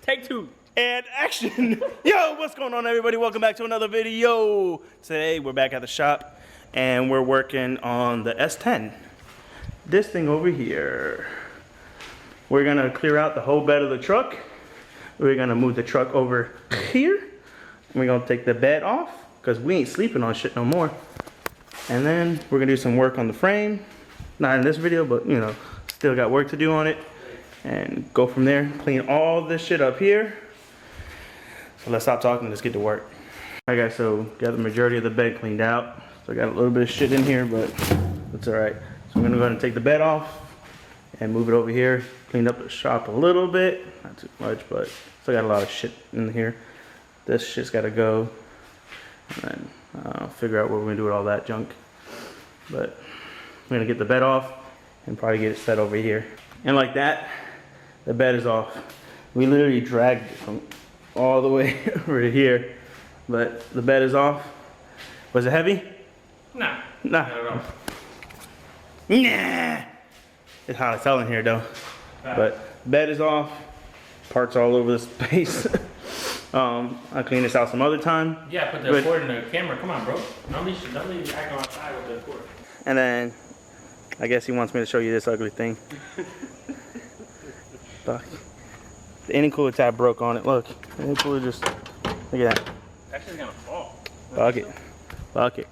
Take two. And action. Yo, what's going on, everybody? Welcome back to another video. Today we're back at the shop and we're working on the S10. This thing over here. We're gonna clear out the whole bed of the truck. We're gonna move the truck over here. We're gonna take the bed off because we ain't sleeping on shit no more. And then we're gonna do some work on the frame. Not in this video, but you know, still got work to do on it. And go from there. Clean all this shit up here. So let's stop talking and let's get to work. Alright guys, so got the majority of the bed cleaned out. So I got a little bit of shit in here, but that's alright. So I'm gonna go ahead and take the bed off and move it over here. Cleaned up the shop a little bit, not too much, but still got a lot of shit in here. This shit's gotta go. And then figure out what we're gonna do with all that junk. But I'm gonna get the bed off and probably get it set over here. And like that, the bed is off. We literally dragged it from all the way over to here, but the bed is off. Was it heavy? Nah. Nah. Not at all. Nah. It's hot as hell in here though. But bed is off. Parts all over the space. I'll clean this out some other time. Yeah, put the cord in the camera. Come on, bro. Don't leave you acting outside with the cord. And then, I guess he wants me to show you this ugly thing. Fuck. The intercooler tab broke on it. Look, the intercooler just, look at that. That shit's gonna fall. Fuck it. Fuck it.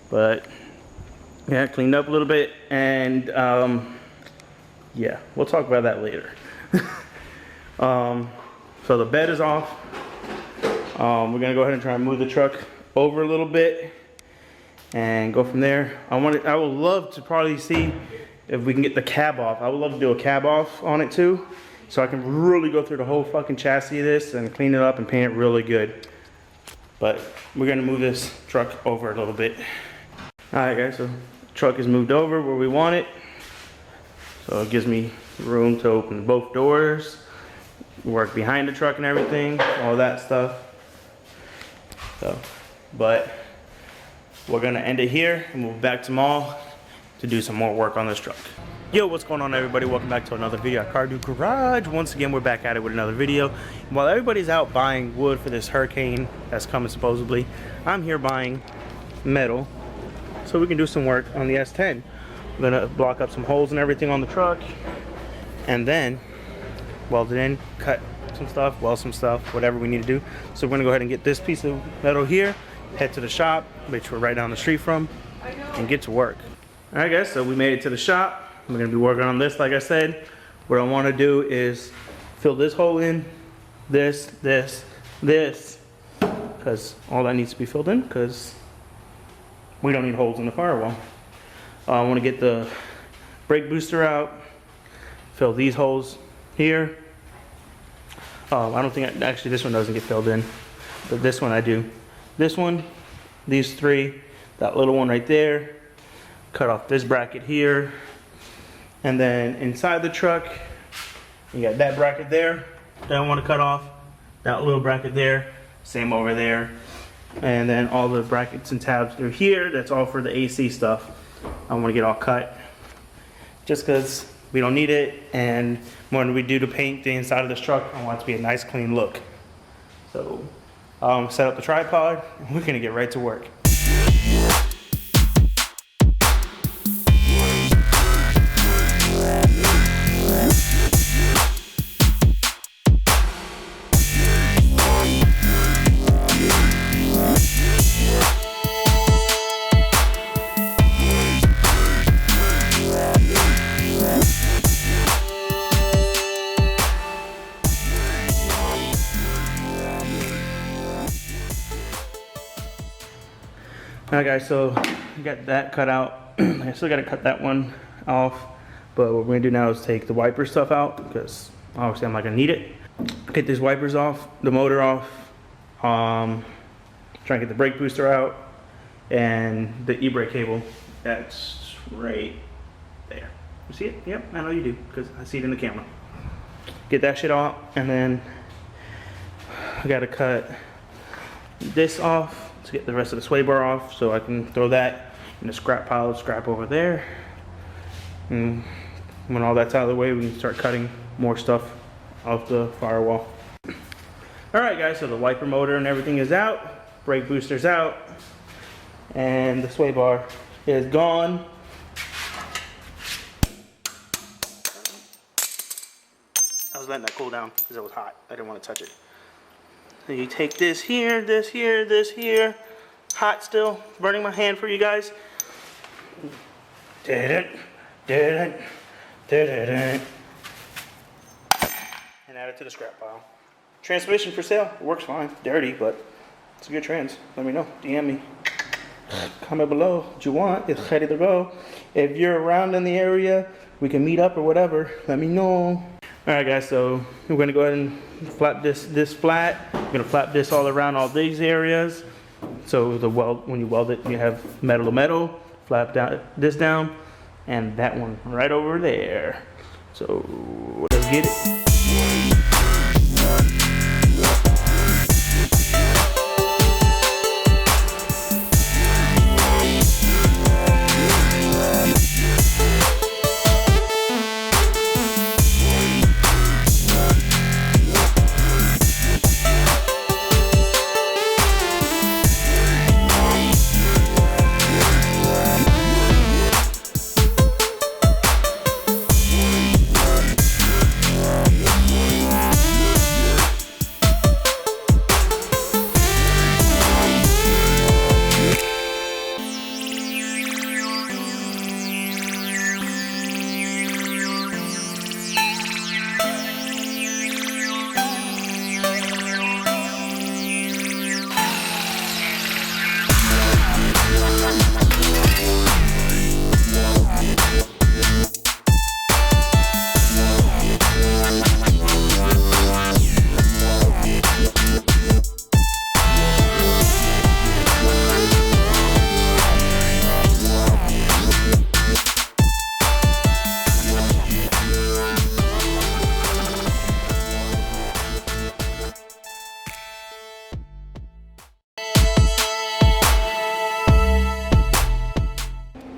But, yeah, cleaned up a little bit. And, yeah, we'll talk about that later. So the bed is off. We're gonna go ahead and try and move the truck over a little bit and go from there. I would love to probably see if we can get the cab off. I would love to do a cab off on it too, so I can really go through the whole fucking chassis of this and clean it up and paint it really good. But we're gonna move this truck over a little bit. All right guys, so the truck is moved over where we want it. So it gives me room to open both doors, work behind the truck and everything, all that stuff. So, but we're gonna end it here and move back tomorrow to do some more work on this truck. Yo, what's going on, everybody? Welcome back to another video at Car Dude Garage. Once again, we're back at it with another video. While everybody's out buying wood for this hurricane that's coming supposedly, I'm here buying metal so we can do some work on the S10. We're gonna block up some holes and everything on the truck and then weld it in, cut some stuff, weld some stuff, whatever we need to do. So we're gonna go ahead and get this piece of metal here, head to the shop, which we're right down the street from, and get to work. All right guys, so we made it to the shop. We're gonna be working on this, like I said. What I wanna do is fill this hole in, this, because all that needs to be filled in, because we don't need holes in the firewall. I wanna get the brake booster out, fill these holes here. I don't think, actually this one doesn't get filled in, but this one I do. This one, these three, that little one right there, cut off this bracket here, and then inside the truck, you got that bracket there that I want to cut off, that little bracket there, same over there, and then all the brackets and tabs through here, that's all for the AC stuff. I want to get all cut, just because we don't need it, and when we do to paint the inside of this truck, I want it to be a nice clean look. So set up the tripod, and we're gonna get right to work. Alright guys, so I got that cut out. I still got to cut that one off, but what we're gonna do now is take the wiper stuff out because obviously I'm not gonna need it. Get these wipers off, the motor off, try and get the brake booster out, and the e-brake cable that's right there. You see it? Yep, I know you do because I see it in the camera. Get that shit off, and then I gotta cut this off to get the rest of the sway bar off so I can throw that in the scrap pile of scrap over there. And when all that's out of the way, we can start cutting more stuff off the Firewall. Alright guys, so the wiper motor and everything is out, brake booster's out, and the sway bar is gone. I was letting that cool down because it was hot. I didn't want to touch it. So you take this here, this here, this here. Hot still, burning my hand for you guys. And add it to the scrap pile. Transmission for sale. It works fine. Dirty, but it's a good trans. Let me know. DM me. Comment below what you want. It's ready to go. If you're around in the area, we can meet up or whatever. Let me know. Alright guys, so we're going to go ahead and flap this flat. We're going to flap this all around all these areas. So the weld, when you weld it, you have metal to metal. Flap down this down, and that one right over there. So let's get it.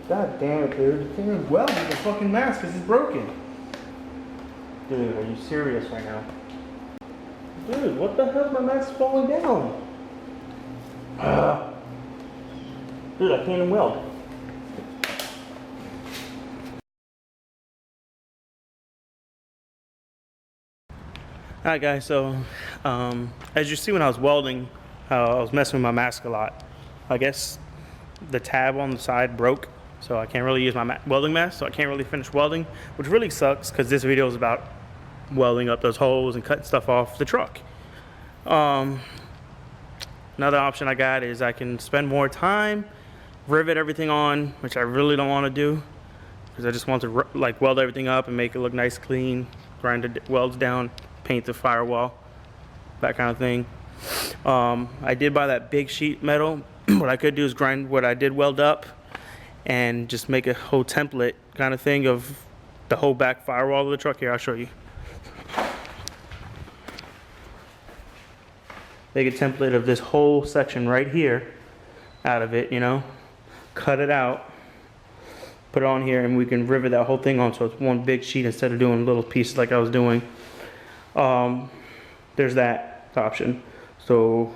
God damn it, dude. The thing is welding the fucking mask because it's broken. Dude, are you serious right now? Dude, what the hell? My mask is falling down. Dude, I can't even weld. Alright guys, so as you see when I was welding, I was messing with my mask a lot. I guess the tab on the side broke, so I can't really use my welding mask, so I can't really finish welding, which really sucks because this video is about welding up those holes and cutting stuff off the truck. Another option I got is I can spend more time, rivet everything on, which I really don't want to do because I just want to like weld everything up and make it look nice, clean, grind the welds down, paint the firewall, that kind of thing. I did buy that big sheet metal. What I could do is grind what I did weld up and just make a whole template kind of thing of the whole back firewall of the truck. Here, I'll show you. Make a template of this whole section right here out of it, you know, cut it out, put it on here, and we can rivet that whole thing on so it's one big sheet instead of doing little pieces like I was doing. There's that option. So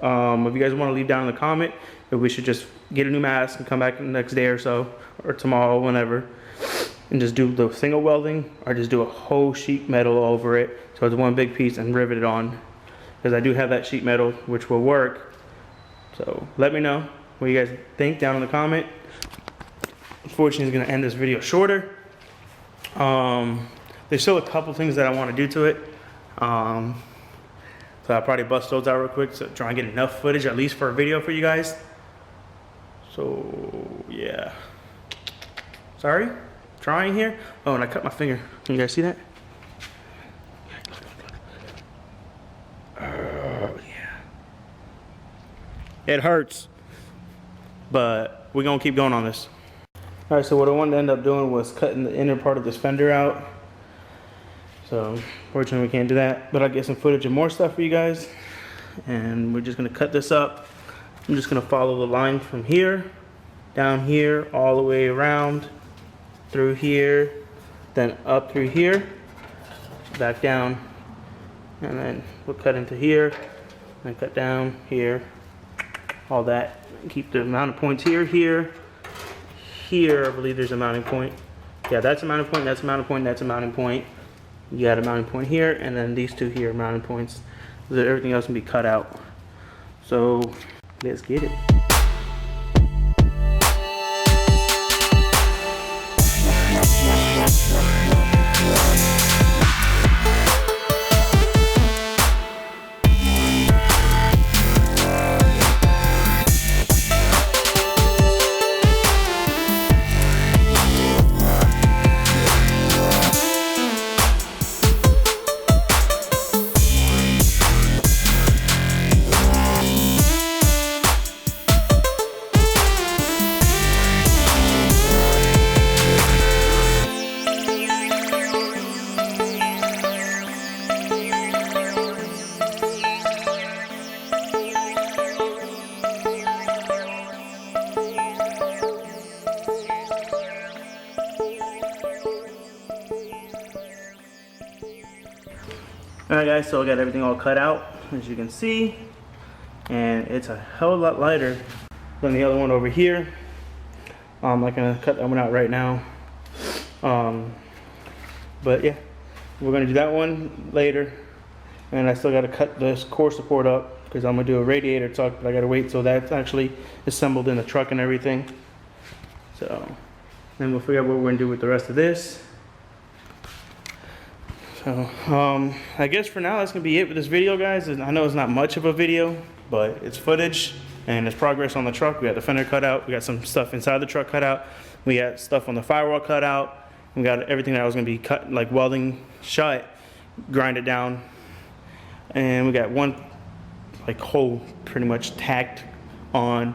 if you guys want to leave down in the comment if we should just get a new mask and come back the next day or so, or tomorrow, whenever, and just do the single welding, or just do a whole sheet metal over it so it's one big piece and rivet it on, because I do have that sheet metal which will work. So let me know what you guys think down in the comment. Unfortunately, it's going to end this video shorter. There's still a couple things that I want to do to it. So I'll probably bust those out real quick to try and get enough footage at least for a video for you guys. So yeah. Sorry, trying here. Oh, and I cut my finger. Can you guys see that? Yeah. It hurts, but we're gonna keep going on this. All right, so what I wanted to end up doing was cutting the inner part of this fender out. So fortunately we can't do that, but I'll get some footage of more stuff for you guys. And we're just gonna cut this up. I'm just gonna follow the line from here, down here, all the way around, through here, then up through here. back down, and then we'll cut into here, and cut down here, all that. Keep the mounting points here, here, here. I believe there's a mounting point. Yeah, that's a mounting point, that's a mounting point, that's a mounting point. You got a mounting point here, and then these two here are mounting points. So that everything else can be cut out. So let's get it. Alright guys, so I got everything all cut out, as you can see, and it's a hell of a lot lighter than the other one over here. I'm not gonna cut that one out right now, but yeah, we're gonna do that one later. And I still gotta cut this core support up because I'm gonna do a radiator tuck, but I gotta wait till that's actually assembled in the truck and everything. So then we'll figure out what we're gonna do with the rest of this. So, I guess for now that's gonna be it with this video, guys. I know it's not much of a video, but it's footage and it's progress on the truck. We got the fender cut out, we got some stuff inside the truck cut out, we got stuff on the firewall cut out, we got everything that was gonna be cut, like welding shut, grind it down, and we got one like hole pretty much tacked on.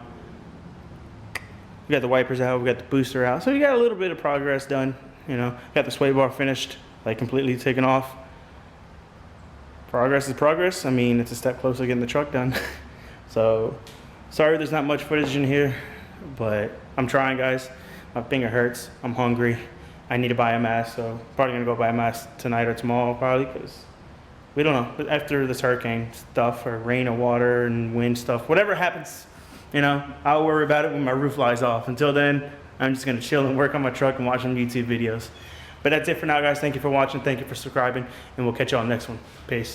We got the wipers out, we got the booster out, so we got a little bit of progress done. You know, got the sway bar finished, like completely taken off. Progress is progress. I mean, it's a step closer to getting the truck done. So, sorry there's not much footage in here, but I'm trying, guys. My finger hurts, I'm hungry. I need to buy a mask, so probably gonna go buy a mask tonight or tomorrow, probably, because we don't know. After this hurricane stuff, or rain or water and wind stuff, whatever happens, you know, I'll worry about it when my roof flies off. Until then, I'm just gonna chill and work on my truck and watch some YouTube videos. But that's it for now, guys. Thank you for watching. Thank you for subscribing. And we'll catch you on the next one. Peace.